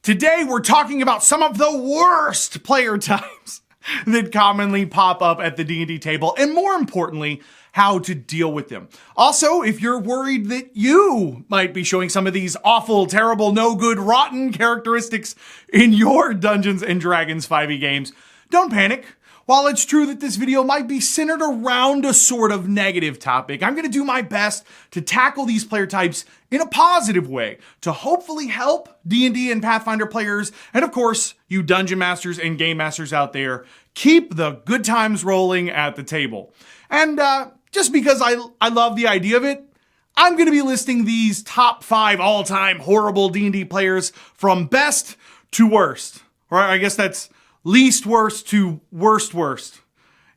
Today we're talking about some of the worst player types that commonly pop up at the D&D table, and more importantly, how to deal with them. Also, if you're worried that you might be showing some of these awful, terrible, no good, rotten characteristics in your Dungeons & Dragons 5e games, don't panic. While it's true that this video might be centered around a sort of negative topic, I'm going to do my best to tackle these player types in a positive way to hopefully help D&D and Pathfinder players, and of course, you Dungeon Masters and Game Masters out there, keep the good times rolling at the table. And just because I love the idea of it, I'm going to be listing these top 5 all-time horrible D&D players from best to worst. Or I guess that's least worst to worst.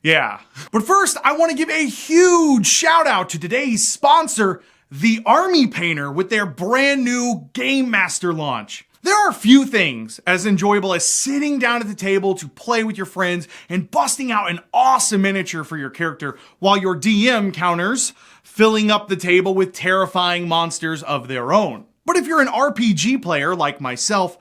Yeah. But first, I want to give a huge shout out to today's sponsor, the Army Painter, with their brand new Game Master launch. There are few things as enjoyable as sitting down at the table to play with your friends and busting out an awesome miniature for your character while your DM counters filling up the table with terrifying monsters of their own. But if you're an RPG player like myself,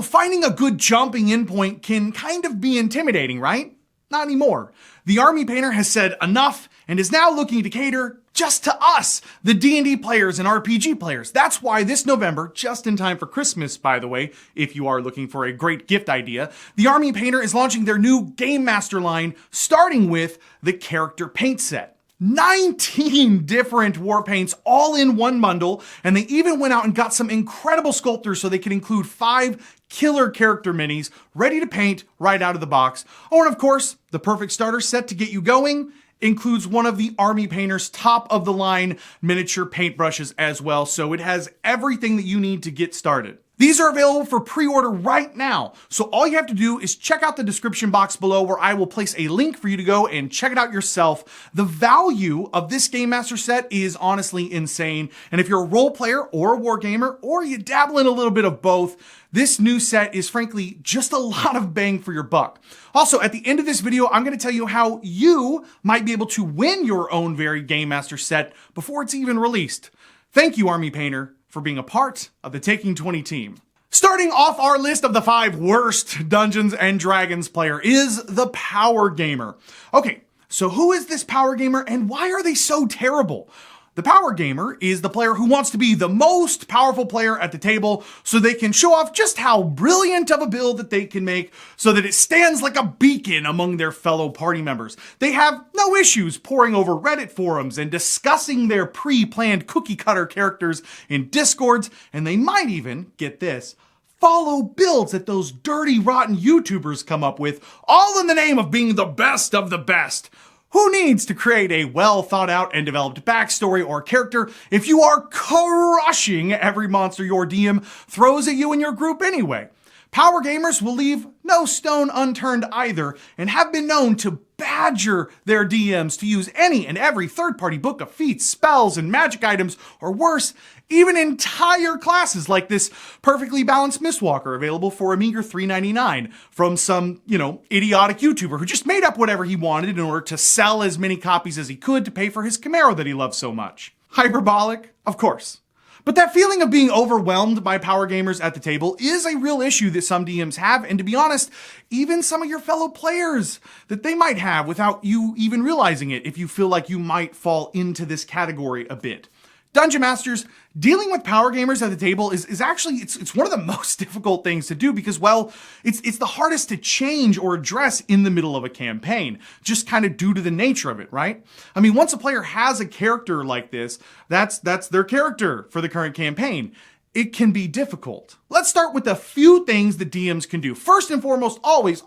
finding a good jumping in point can kind of be intimidating, right? Not anymore. The Army Painter has said enough and is now looking to cater just to us, the D&D players and RPG players. That's why this November, just in time for Christmas, by the way, if you are looking for a great gift idea, the Army Painter is launching their new Game Master line, starting with the Character Paint Set. 19 different war paints all in one bundle, and they even went out and got some incredible sculptors so they could include 5 killer character minis ready to paint right out of the box. Oh, and of course, the perfect starter set to get you going includes one of the Army Painter's top of the line miniature paintbrushes as well, so it has everything that you need to get started. These are available for pre-order right now, so all you have to do is check out the description box below where I will place a link for you to go and check it out yourself. The value of this Game Master set is honestly insane, and if you're a role player or a wargamer, or you dabble in a little bit of both, this new set is frankly just a lot of bang for your buck. Also, at the end of this video, I'm going to tell you how you might be able to win your own very Game Master set before it's even released. Thank you, Army Painter, for being a part of the Taking 20 team. Starting off our list of the 5 worst Dungeons & Dragons player is the Power Gamer. Okay, so who is this Power Gamer and why are they so terrible? The Power Gamer is the player who wants to be the most powerful player at the table so they can show off just how brilliant of a build that they can make so that it stands like a beacon among their fellow party members. They have no issues poring over Reddit forums and discussing their pre-planned cookie cutter characters in Discords, and they might even, get this, follow builds that those dirty, rotten YouTubers come up with, all in the name of being the best of the best. Who needs to create a well thought out and developed backstory or character if you are crushing every monster your DM throws at you and your group anyway? Power gamers will leave no stone unturned either and have been known to badger their DMs to use any and every third-party book of feats, spells, and magic items, or worse, even entire classes like this perfectly balanced Mistwalker available for a meager $3.99 from some, idiotic YouTuber who just made up whatever he wanted in order to sell as many copies as he could to pay for his Camaro that he loves so much. Hyperbolic? Of course. But that feeling of being overwhelmed by power gamers at the table is a real issue that some DMs have, and to be honest, even some of your fellow players that they might have without you even realizing it if you feel like you might fall into this category a bit. Dungeon Masters, dealing with power gamers at the table is actually, it's one of the most difficult things to do because, well, it's the hardest to change or address in the middle of a campaign, just kind of due to the nature of it, right? I mean, once a player has a character like this, that's their character for the current campaign. It can be difficult. Let's start with a few things that DMs can do. First and foremost, always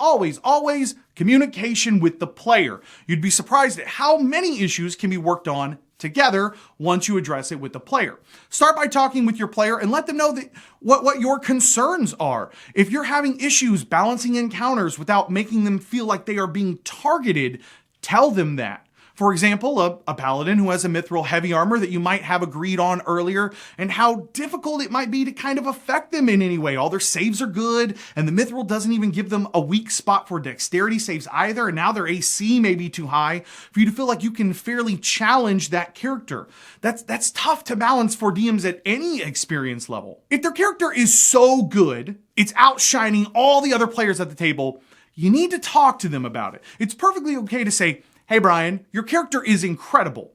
communication with the player. You'd be surprised at how many issues can be worked on together once you address it with the player. Start by talking with your player and let them know that what your concerns are. If you're having issues balancing encounters without making them feel like they are being targeted, tell them that. For example, a paladin who has a mithril heavy armor that you might have agreed on earlier, and how difficult it might be to kind of affect them in any way. All their saves are good, and the mithril doesn't even give them a weak spot for dexterity saves either, and now their AC may be too high for you to feel like you can fairly challenge that character. That's tough to balance for DMs at any experience level. If their character is so good, it's outshining all the other players at the table, you need to talk to them about it. It's perfectly okay to say, hey Brian, your character is incredible,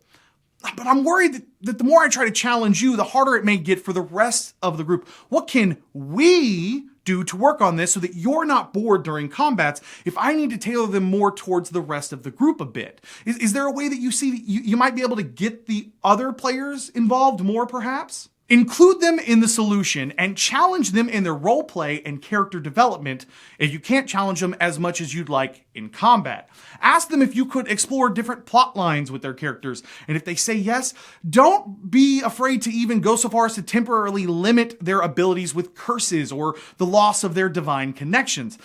but I'm worried that the more I try to challenge you, the harder it may get for the rest of the group. What can we do to work on this so that you're not bored during combats if I need to tailor them more towards the rest of the group a bit? Is there a way that you see that you might be able to get the other players involved more perhaps? Include them in the solution and challenge them in their role play and character development if you can't challenge them as much as you'd like in combat. Ask them if you could explore different plot lines with their characters, and if they say yes, don't be afraid to even go so far as to temporarily limit their abilities with curses or the loss of their divine connections.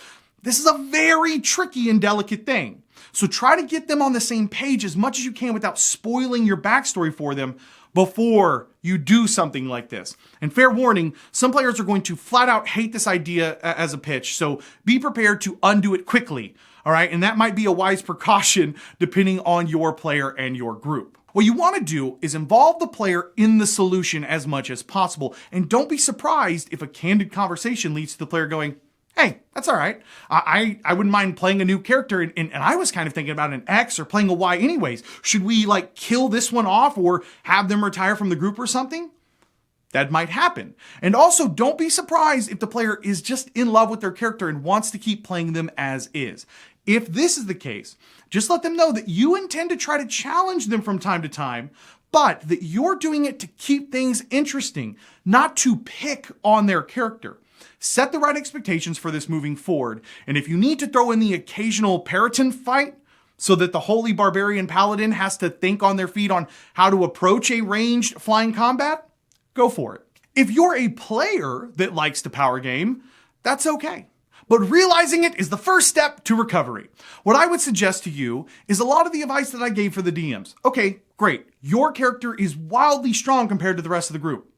This is a very tricky and delicate thing. So try to get them on the same page as much as you can without spoiling your backstory for them before you do something like this. And fair warning, some players are going to flat out hate this idea as a pitch, so be prepared to undo it quickly, all right? And that might be a wise precaution depending on your player and your group. What you want to do is involve the player in the solution as much as possible, and don't be surprised if a candid conversation leads to the player going, hey, that's all right. I wouldn't mind playing a new character, and I was kind of thinking about an X or playing a Y anyways. Should we like kill this one off or have them retire from the group or something? That might happen. And also, don't be surprised if the player is just in love with their character and wants to keep playing them as is. If this is the case, just let them know that you intend to try to challenge them from time to time, but that you're doing it to keep things interesting, not to pick on their character. Set the right expectations for this moving forward, and if you need to throw in the occasional Periton fight so that the holy barbarian paladin has to think on their feet on how to approach a ranged flying combat, go for it. If you're a player that likes to power game, that's okay. But realizing it is the first step to recovery. What I would suggest to you is a lot of the advice that I gave for the DMs. Okay, great. Your character is wildly strong compared to the rest of the group.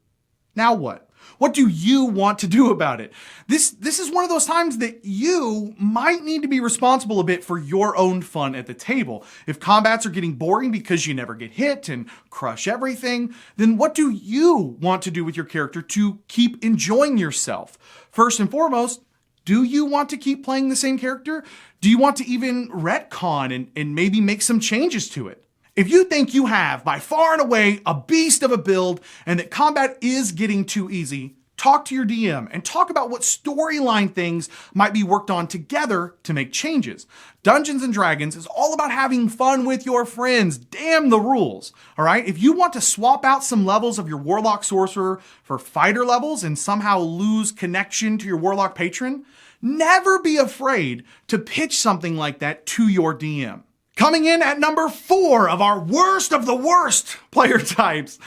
Now what? What do you want to do about it? This is one of those times that you might need to be responsible a bit for your own fun at the table. If combats are getting boring because you never get hit and crush everything, then what do you want to do with your character to keep enjoying yourself? First and foremost, do you want to keep playing the same character? Do you want to even retcon and maybe make some changes to it? If you think you have, by far and away, a beast of a build and that combat is getting too easy, talk to your DM and talk about what storyline things might be worked on together to make changes. Dungeons and Dragons is all about having fun with your friends. Damn the rules, all right? If you want to swap out some levels of your Warlock Sorcerer for fighter levels and somehow lose connection to your Warlock Patron, never be afraid to pitch something like that to your DM. Coming in at number 4 of our worst of the worst player types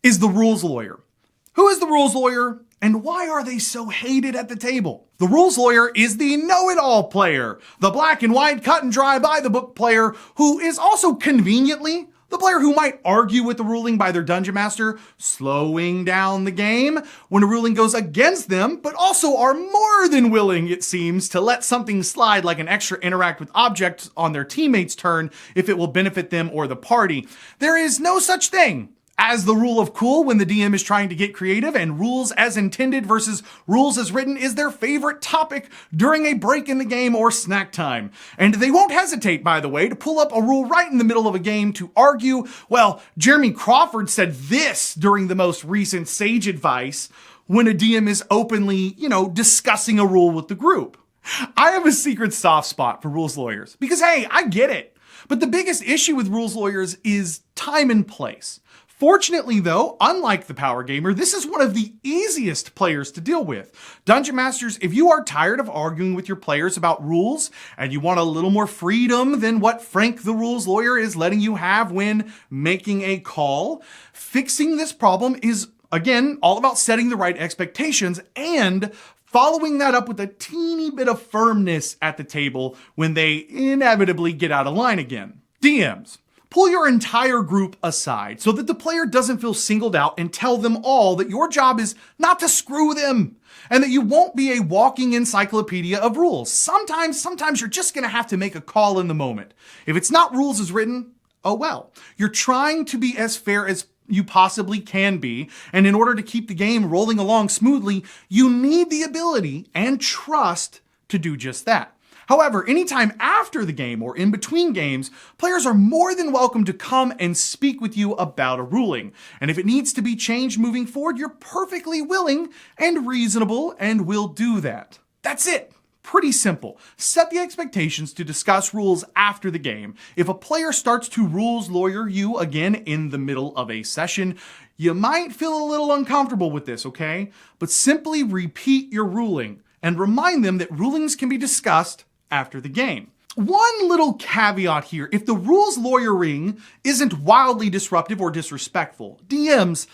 is the Rules Lawyer. Who is the Rules Lawyer, and why are they so hated at the table? The Rules Lawyer is the know-it-all player, the black and white, cut and dry, by-the-book player who is also conveniently the player who might argue with the ruling by their dungeon master, slowing down the game when a ruling goes against them, but also are more than willing, it seems, to let something slide like an extra interact with objects on their teammate's turn if it will benefit them or the party. There is no such thing as the rule of cool when the DM is trying to get creative, and rules as intended versus rules as written is their favorite topic during a break in the game or snack time. And they won't hesitate, by the way, to pull up a rule right in the middle of a game to argue, well, Jeremy Crawford said this during the most recent Sage Advice, when a DM is openly, discussing a rule with the group. I have a secret soft spot for Rules Lawyers because, hey, I get it. But the biggest issue with Rules Lawyers is time and place. Fortunately, though, unlike the Power Gamer, this is one of the easiest players to deal with. Dungeon Masters, if you are tired of arguing with your players about rules and you want a little more freedom than what Frank the Rules Lawyer is letting you have when making a call, fixing this problem is, again, all about setting the right expectations and following that up with a teeny bit of firmness at the table when they inevitably get out of line again. DMs. Pull your entire group aside so that the player doesn't feel singled out, and tell them all that your job is not to screw them and that you won't be a walking encyclopedia of rules. Sometimes you're just going to have to make a call in the moment. If it's not rules as written, oh well. You're trying to be as fair as you possibly can be, and in order to keep the game rolling along smoothly, you need the ability and trust to do just that. However, anytime after the game or in between games, players are more than welcome to come and speak with you about a ruling. And if it needs to be changed moving forward, you're perfectly willing and reasonable and will do that. That's it. Pretty simple. Set the expectations to discuss rules after the game. If a player starts to rules lawyer you again in the middle of a session, you might feel a little uncomfortable with this, okay? But simply repeat your ruling and remind them that rulings can be discussed after the game. One little caveat here: if the rules lawyering isn't wildly disruptive or disrespectful, DMs,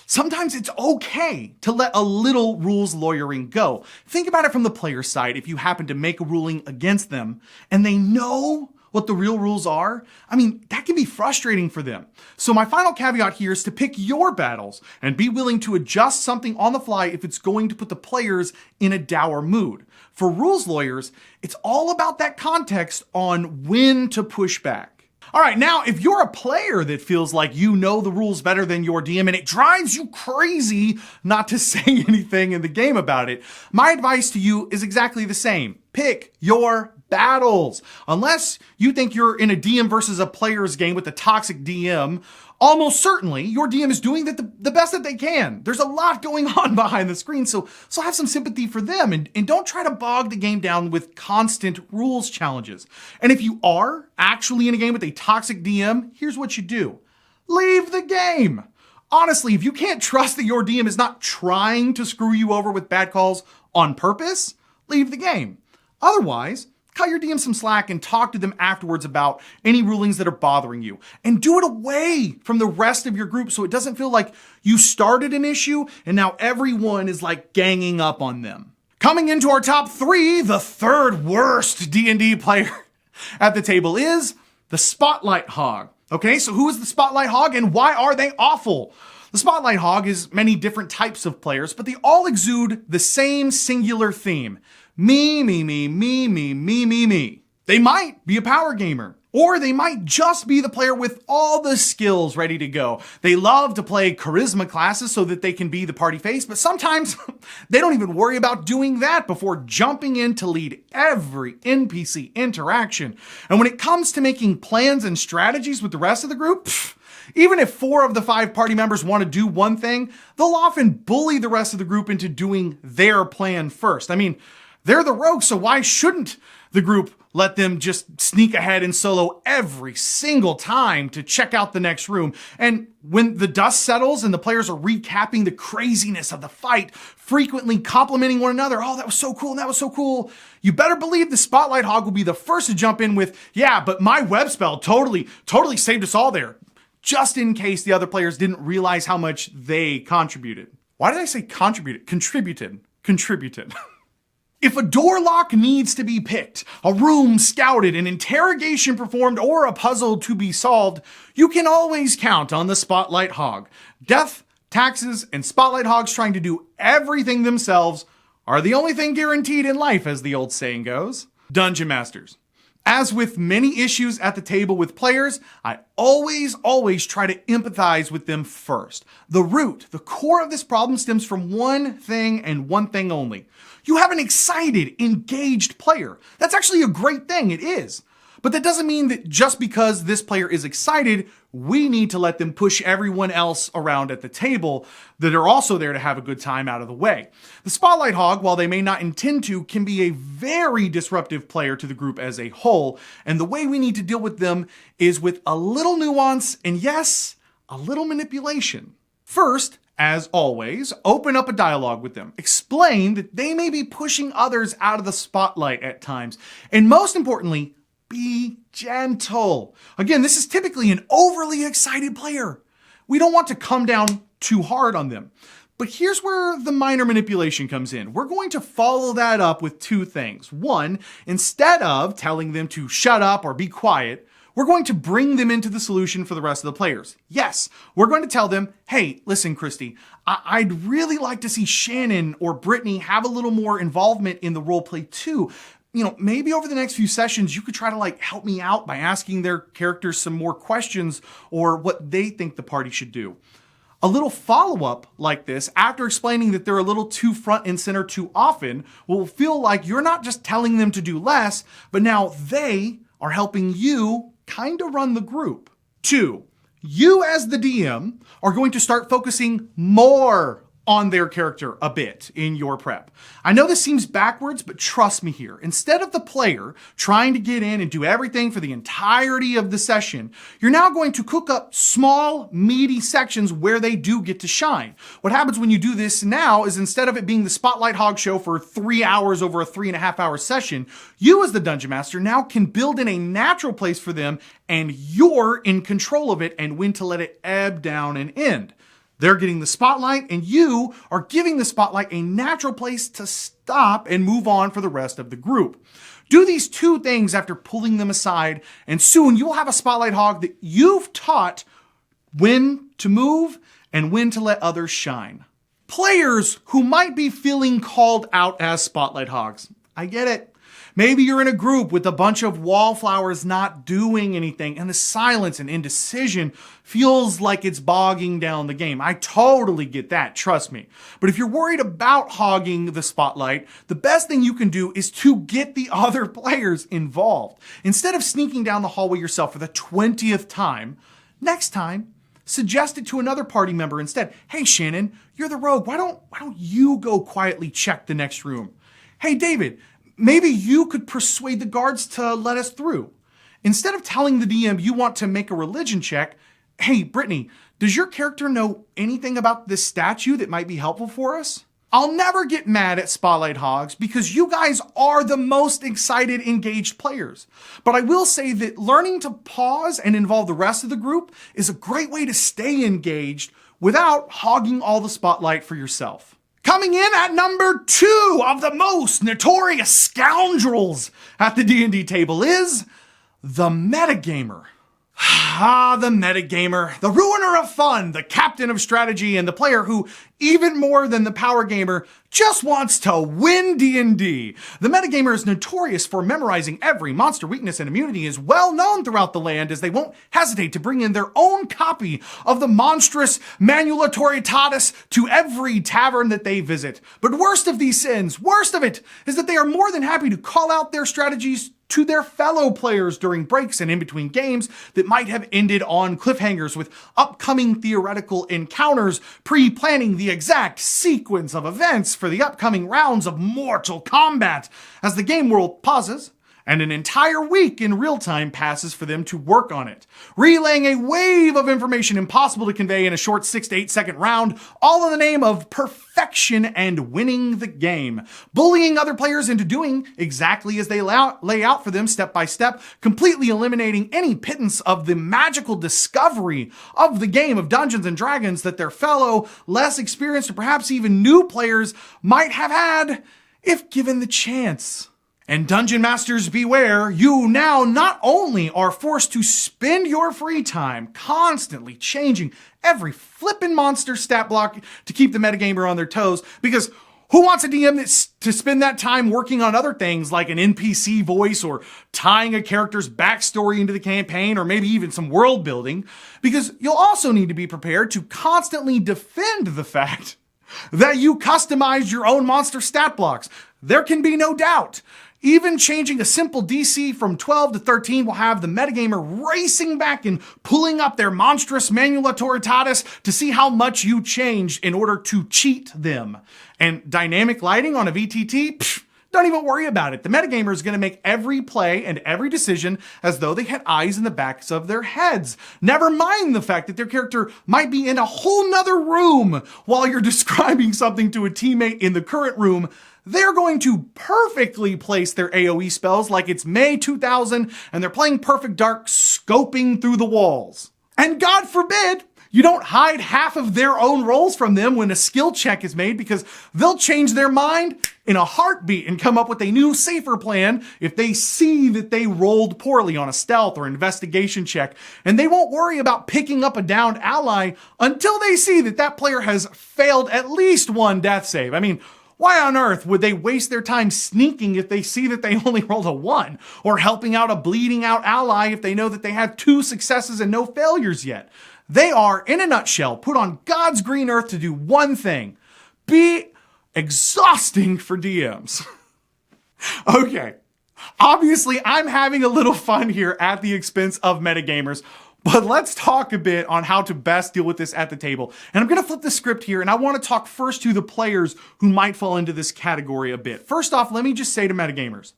sometimes it's okay to let a little rules lawyering go. Think about it from the player's side. If you happen to make a ruling against them and they know what the real rules are, that can be frustrating for them. So my final caveat here is to pick your battles and be willing to adjust something on the fly if it's going to put the players in a dour mood. For rules lawyers, it's all about that context on when to push back. All right, now, if you're a player that feels like you know the rules better than your DM and it drives you crazy not to say anything in the game about it, my advice to you is exactly the same. Pick your battles. Unless you think you're in a DM versus a player's game with a toxic DM, almost certainly your DM is doing the best that they can. There's a lot going on behind the screen, so have some sympathy for them and don't try to bog the game down with constant rules challenges. And if you are actually in a game with a toxic DM, here's what you do. Leave the game. Honestly, if you can't trust that your DM is not trying to screw you over with bad calls on purpose, leave the game. Otherwise, cut your DM some slack and talk to them afterwards about any rulings that are bothering you. And do it away from the rest of your group so it doesn't feel like you started an issue and now everyone is like ganging up on them. Coming into our top 3, the third worst D&D player at the table is the Spotlight Hog. Okay, so who is the Spotlight Hog and why are they awful? The Spotlight Hog is many different types of players, but they all exude the same singular theme. Me, me, me, me, me, me, me, me. They might be a power gamer, or they might just be the player with all the skills ready to go. They love to play charisma classes so that they can be the party face, but sometimes they don't even worry about doing that before jumping in to lead every NPC interaction. And when it comes to making plans and strategies with the rest of the group, even if 4 of the 5 party members want to do one thing, they'll often bully the rest of the group into doing their plan first. They're the rogue, so why shouldn't the group let them just sneak ahead and solo every single time to check out the next room? And when the dust settles and the players are recapping the craziness of the fight, frequently complimenting one another, oh, that was so cool, and that was so cool, you better believe the Spotlight Hog will be the first to jump in with, yeah, but my web spell totally saved us all there, just in case the other players didn't realize how much they contributed. Why did I say contributed? Contributed. If a door lock needs to be picked, a room scouted, an interrogation performed, or a puzzle to be solved, you can always count on the Spotlight Hog. Death, taxes, and Spotlight Hogs trying to do everything themselves are the only thing guaranteed in life, as the old saying goes. Dungeon Masters. As with many issues at the table with players, I always try to empathize with them first. The root, the core of this problem stems from one thing and one thing only. You have an excited, engaged player. That's actually a great thing, it is. But that doesn't mean that just because this player is excited, we need to let them push everyone else around at the table that are also there to have a good time out of the way. The Spotlight Hog, while they may not intend to, can be a very disruptive player to the group as a whole, and the way we need to deal with them is with a little nuance and, yes, a little manipulation. First, as always, open up a dialogue with them. Explain that they may be pushing others out of the spotlight at times, and most importantly, be gentle. Again, this is typically an overly excited player. We don't want to come down too hard on them. But here's where the minor manipulation comes in. We're going to follow that up with 2 things. 1, instead of telling them to shut up or be quiet, we're going to bring them into the solution for the rest of the players. Yes, we're going to tell them, hey, listen, Christy, I'd really like to see Shannon or Brittany have a little more involvement in the roleplay too. Maybe over the next few sessions, you could try to help me out by asking their characters some more questions or what they think the party should do. A little follow-up like this, after explaining that they're a little too front and center too often, will feel like you're not just telling them to do less, but now they are helping you kind of run the group. 2, you as the DM are going to start focusing more on their character a bit in your prep. I know this seems backwards, but trust me here. Instead of the player trying to get in and do everything for the entirety of the session, you're now going to cook up small, meaty sections where they do get to shine. What happens when you do this now is instead of it being the Spotlight Hog show for 3 hours over a 3.5-hour session, you as the Dungeon Master now can build in a natural place for them, and you're in control of it and when to let it ebb down and end. They're getting the spotlight, and you are giving the spotlight a natural place to stop and move on for the rest of the group. Do these 2 things after pulling them aside, and soon you'll have a Spotlight Hog that you've taught when to move and when to let others shine. Players who might be feeling called out as Spotlight Hogs, I get it. Maybe you're in a group with a bunch of wallflowers not doing anything, and the silence and indecision feels like it's bogging down the game. I totally get that, trust me. But if you're worried about hogging the spotlight, the best thing you can do is to get the other players involved. Instead of sneaking down the hallway yourself for the 20th time, next time, suggest it to another party member instead. Hey, Shannon, you're the rogue. Why don't you go quietly check the next room? Hey, David, maybe you could persuade the guards to let us through. Instead of telling the DM you want to make a religion check, hey, Brittany, does your character know anything about this statue that might be helpful for us? I'll never get mad at Spotlight Hogs because you guys are the most excited, engaged players. But I will say that learning to pause and involve the rest of the group is a great way to stay engaged without hogging all the spotlight for yourself. Coming in at number 2 of the most notorious scoundrels at the D&D table is the metagamer. The metagamer, the ruiner of fun, the captain of strategy, and the player who, even more than the power gamer, just wants to win D&D. The metagamer is notorious for memorizing every monster weakness and immunity, is well known throughout the land as they won't hesitate to bring in their own copy of the monstrous Manual Autoritatis to every tavern that they visit. But worst of these sins, worst of it, is that they are more than happy to call out their strategies to their fellow players during breaks and in between games that might have ended on cliffhangers with upcoming theoretical encounters, pre-planning the exact sequence of events for the upcoming rounds of Mortal Kombat as the game world pauses and an entire week in real time passes for them to work on it, relaying a wave of information impossible to convey in a short 6 to 8 second round, all in the name of perfection and winning the game, bullying other players into doing exactly as they lay out for them step by step, completely eliminating any pittance of the magical discovery of the game of Dungeons and Dragons that their fellow, less experienced, or perhaps even new players might have had if given the chance. And Dungeon Masters beware, you now not only are forced to spend your free time constantly changing every flippin' monster stat block to keep the metagamer on their toes, because who wants a DM to spend that time working on other things like an NPC voice or tying a character's backstory into the campaign or maybe even some world building? Because you'll also need to be prepared to constantly defend the fact that you customized your own monster stat blocks. There can be no doubt. Even changing a simple DC from 12 to 13 will have the metagamer racing back and pulling up their monstrous Manual Autoritatis to see how much you changed in order to cheat them. And dynamic lighting on a VTT? Pfft, don't even worry about it. The metagamer is going to make every play and every decision as though they had eyes in the backs of their heads. Never mind the fact that their character might be in a whole nother room while you're describing something to a teammate in the current room. They're going to perfectly place their AoE spells like it's May 2000 and they're playing Perfect Dark scoping through the walls. And God forbid, You don't hide half of their own rolls from them when a skill check is made, because they'll change their mind in a heartbeat and come up with a new, safer plan if they see that they rolled poorly on a stealth or investigation check. And they won't worry about picking up a downed ally until they see that that player has failed at least one death save. I mean, why on earth would they waste their time sneaking if they see that they only rolled a 1? Or helping out a bleeding out ally if they know that they have 2 successes and no failures yet? They are, in a nutshell, put on God's green earth to do one thing: be exhausting for DMs. Okay, obviously I'm having a little fun here at the expense of metagamers, but let's talk a bit on how to best deal with this at the table. And I'm going to flip the script here, and I want to talk first to the players who might fall into this category a bit. First off, let me just say to metagamers,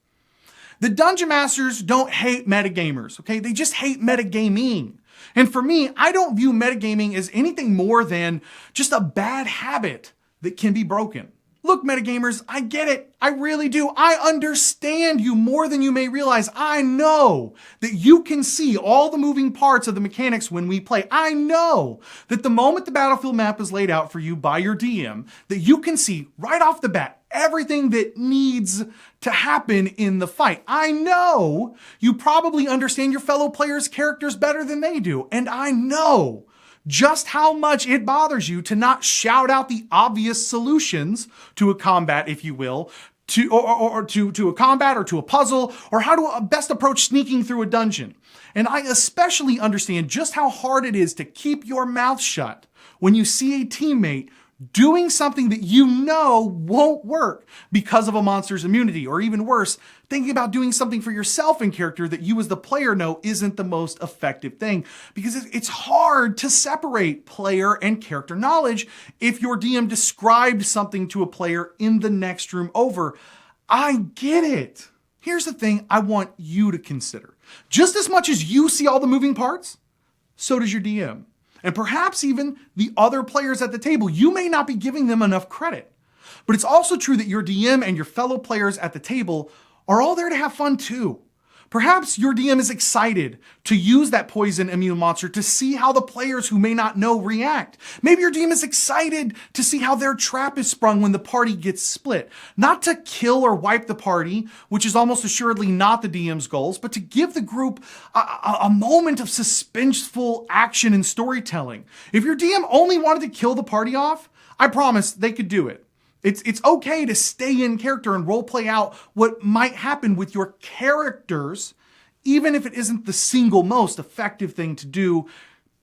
the Dungeon Masters don't hate metagamers, okay? They just hate metagaming. And for me, I don't view metagaming as anything more than just a bad habit that can be broken. Look, metagamers, I get it. I really do. I understand you more than you may realize. I know that you can see all the moving parts of the mechanics when we play. I know that the moment the battlefield map is laid out for you by your DM, that you can see right off the bat everything that needs to happen in the fight. I know you probably understand your fellow players' characters better than they do. And I know just how much it bothers you to not shout out the obvious solutions to a combat, if you will, to a combat or to a puzzle, or how to best approach sneaking through a dungeon. And I especially understand just how hard it is to keep your mouth shut when you see a teammate doing something that you know won't work because of a monster's immunity, or even worse, thinking about doing something for yourself in character that you as the player know isn't the most effective thing, because it's hard to separate player and character knowledge if your DM described something to a player in the next room over. I get it. Here's the thing I want you to consider. Just as much as you see all the moving parts, so does your DM. And perhaps even the other players at the table. You may not be giving them enough credit. But it's also true that your DM and your fellow players at the table are all there to have fun too. Perhaps your DM is excited to use that poison immune monster to see how the players who may not know react. Maybe your DM is excited to see how their trap is sprung when the party gets split. Not to kill or wipe the party, which is almost assuredly not the DM's goals, but to give the group a moment of suspenseful action and storytelling. If your DM only wanted to kill the party off, I promise they could do it. It's okay to stay in character and role play out what might happen with your characters, even if it isn't the single most effective thing to do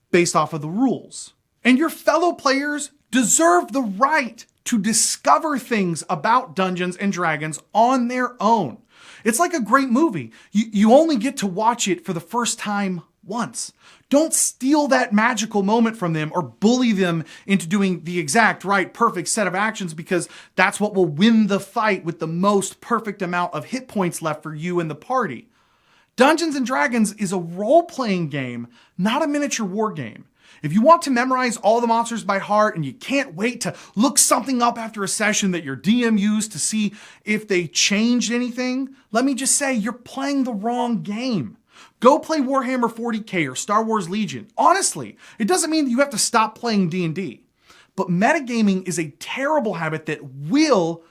based off of the rules. And your fellow players deserve the right to discover things about Dungeons and Dragons on their own. It's like a great movie. You only get to watch it for the first time once. Don't steal that magical moment from them or bully them into doing the exact right, perfect set of actions, because that's what will win the fight with the most perfect amount of hit points left for you and the party. Dungeons and Dragons is a role-playing game, not a miniature war game. If you want to memorize all the monsters by heart and you can't wait to look something up after a session that your DM used to see if they changed anything, let me just say you're playing the wrong game. Go play Warhammer 40K or Star Wars Legion. Honestly, it doesn't mean that you have to stop playing D&D. But metagaming is a terrible habit that will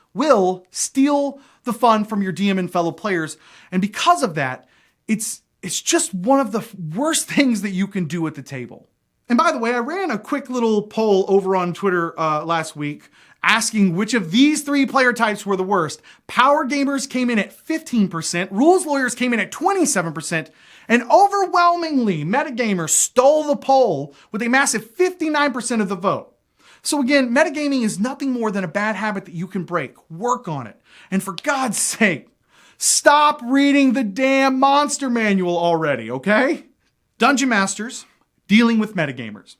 steal the fun from your DM and fellow players. And because of that, it's just one of the worst things that you can do at the table. And by the way, I ran a quick little poll over on Twitter last week asking which of these 3 player types were the worst. Power gamers came in at 15%, rules lawyers came in at 27%, and overwhelmingly, metagamers stole the poll with a massive 59% of the vote. So again, metagaming is nothing more than a bad habit that you can break. Work on it. And for God's sake, stop reading the damn monster manual already, okay? Dungeon Masters, dealing with metagamers.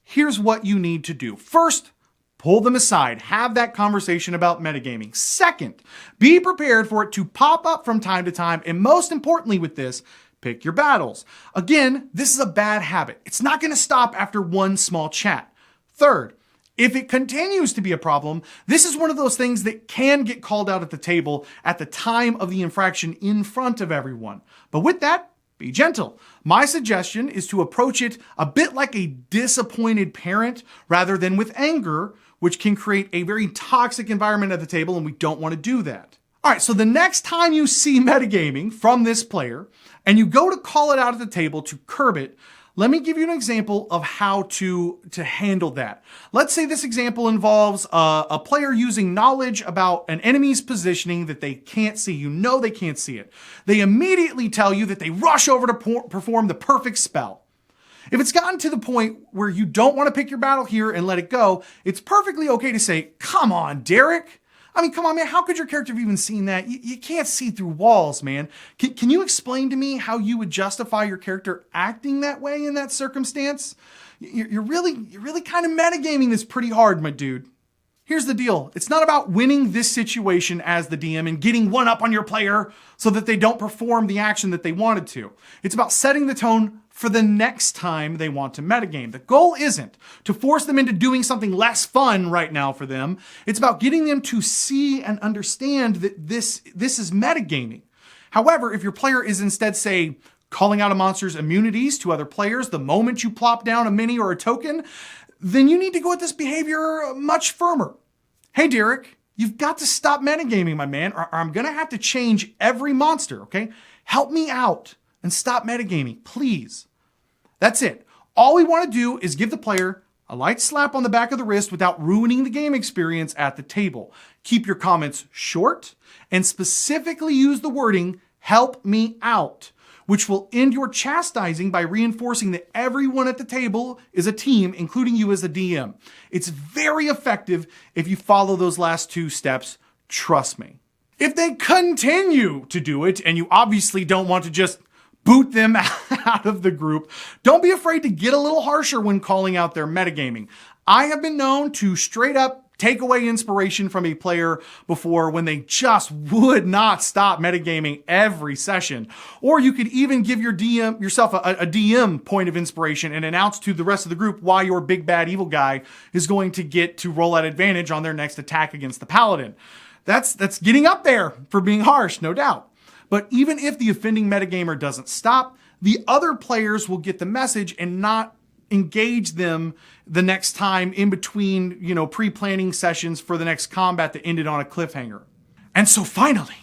Here's what you need to do. First, pull them aside. Have that conversation about metagaming. Second, be prepared for it to pop up from time to time. And most importantly with this, pick your battles. Again, this is a bad habit. It's not going to stop after one small chat. Third, if it continues to be a problem, this is one of those things that can get called out at the table at the time of the infraction in front of everyone. But with that, be gentle. My suggestion is to approach it a bit like a disappointed parent rather than with anger, which can create a very toxic environment at the table, and we don't want to do that. All right, so the next time you see metagaming from this player and you go to call it out at the table to curb it, let me give you an example of how to handle that. Let's say this example involves a player using knowledge about an enemy's positioning that they can't see. You know they can't see it. They immediately tell you that they rush over to perform the perfect spell. If it's gotten to the point where you don't want to pick your battle here and let it go, it's perfectly okay to say, come on, Derek. I mean, come on, man, how could your character have even seen that? You can't see through walls, man. Can you explain to me how you would justify your character acting that way in that circumstance? You're really kind of metagaming this pretty hard, my dude. Here's the deal. It's not about winning this situation as the DM and getting one up on your player so that they don't perform the action that they wanted to. It's about setting the tone for the next time they want to metagame. The goal isn't to force them into doing something less fun right now for them. It's about getting them to see and understand that this is metagaming. However, if your player is instead, say, calling out a monster's immunities to other players the moment you plop down a mini or a token, then you need to go at this behavior much firmer. Hey, Derek, you've got to stop metagaming, my man, or I'm going to have to change every monster, okay? Help me out and stop metagaming, please. That's it. All we want to do is give the player a light slap on the back of the wrist without ruining the game experience at the table. Keep your comments short and specifically use the wording, help me out, which will end your chastising by reinforcing that everyone at the table is a team, including you as the DM. It's very effective if you follow those last two steps, trust me. If they continue to do it, and you obviously don't want to just boot them out of the group, don't be afraid to get a little harsher when calling out their metagaming. I have been known to straight up take away inspiration from a player before when they just would not stop metagaming every session. Or you could even give yourself a DM point of inspiration and announce to the rest of the group why your big bad evil guy is going to get to roll at advantage on their next attack against the paladin. That's getting up there for being harsh, no doubt. But even if the offending metagamer doesn't stop, the other players will get the message and not engage them the next time in between, pre-planning sessions for the next combat that ended on a cliffhanger. And so finally,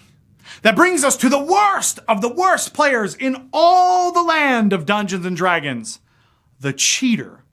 that brings us to the worst of the worst players in all the land of Dungeons and Dragons, the cheater.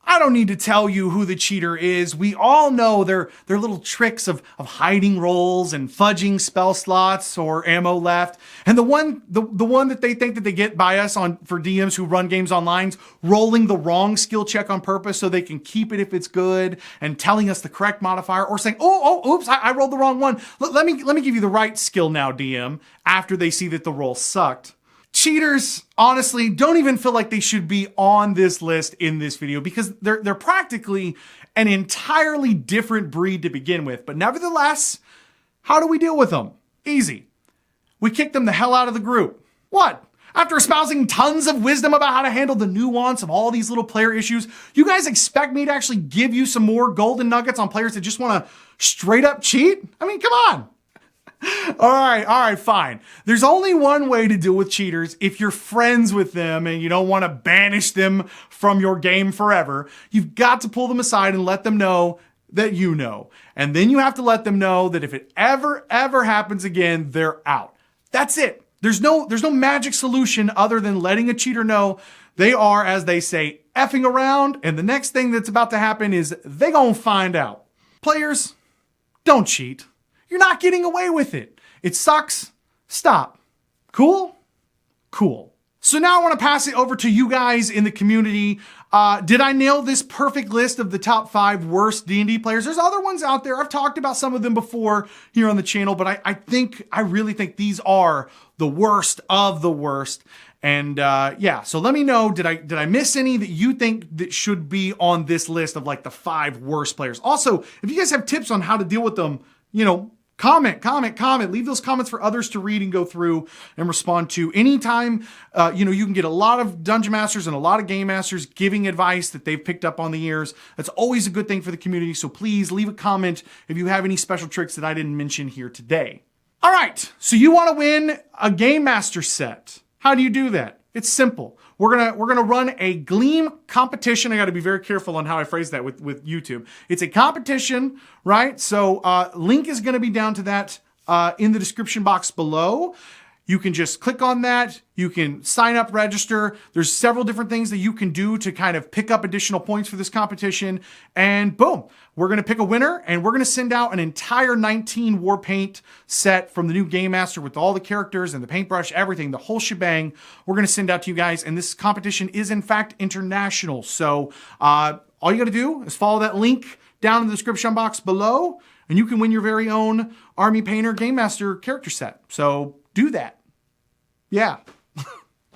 I don't need to tell you who the cheater is. We all know their little tricks of hiding rolls and fudging spell slots or ammo left. And the one that they think that they get by us for DMs who run games online, rolling the wrong skill check on purpose so they can keep it if it's good, and telling us the correct modifier, or saying, oops, I rolled the wrong one. Let me give you the right skill now, DM, after they see that the roll sucked. Cheaters, honestly, don't even feel like they should be on this list in this video because they're practically an entirely different breed to begin with. But nevertheless, how do we deal with them? Easy. We kick them the hell out of the group. What? After espousing tons of wisdom about how to handle the nuance of all these little player issues, you guys expect me to actually give you some more golden nuggets on players that just want to straight up cheat? I mean, come on. All right, fine. There's only one way to deal with cheaters if you're friends with them and you don't want to banish them from your game forever. You've got to pull them aside and let them know that you know. And then you have to let them know that if it ever happens again, they're out. That's it. There's no magic solution other than letting a cheater know they are, as they say, effing around, and the next thing that's about to happen is they gonna find out. Players, don't cheat. You're not getting away with it. It sucks. Stop. Cool? Cool. So now I want to pass it over to you guys in the community. Did I nail this perfect list of the top 5 worst D&D players? There's other ones out there. I've talked about some of them before here on the channel, but I really think these are the worst of the worst. And so let me know, did I miss any that you think that should be on this list of like the 5 worst players? Also, if you guys have tips on how to deal with them, comment, leave those comments for others to read and go through and respond to. Anytime, you can get a lot of dungeon masters and a lot of game masters giving advice that they've picked up on the years. That's always a good thing for the community. So please leave a comment if you have any special tricks that I didn't mention here today. All right. So you want to win a game master set. How do you do that? It's simple. We're gonna run a Gleam competition. I got to be very careful on how I phrase that with YouTube. It's a competition, right? So link is going to be down to that in the description box below. You can just click on that. You can sign up, register. There's several different things that you can do to kind of pick up additional points for this competition. And boom, we're going to pick a winner, and we're going to send out an entire 19 war paint set from the new Game Master with all the characters and the paintbrush, everything, the whole shebang. We're going to send out to you guys. And this competition is in fact international. So all you got to do is follow that link down in the description box below, and you can win your very own Army Painter Game Master character set. So do that. Yeah.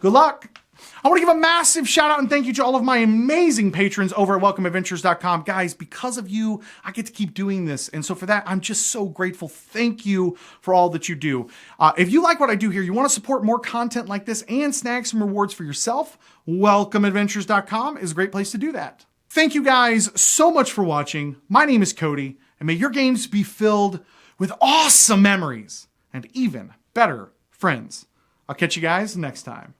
Good luck. I want to give a massive shout out and thank you to all of my amazing patrons over at welcomeadventures.com. Guys, because of you, I get to keep doing this. And so for that, I'm just so grateful. Thank you for all that you do. If you like what I do here, you want to support more content like this and snag some rewards for yourself, welcomeadventures.com is a great place to do that. Thank you guys so much for watching. My name is Cody, and may your games be filled with awesome memories and even better friends. I'll catch you guys next time.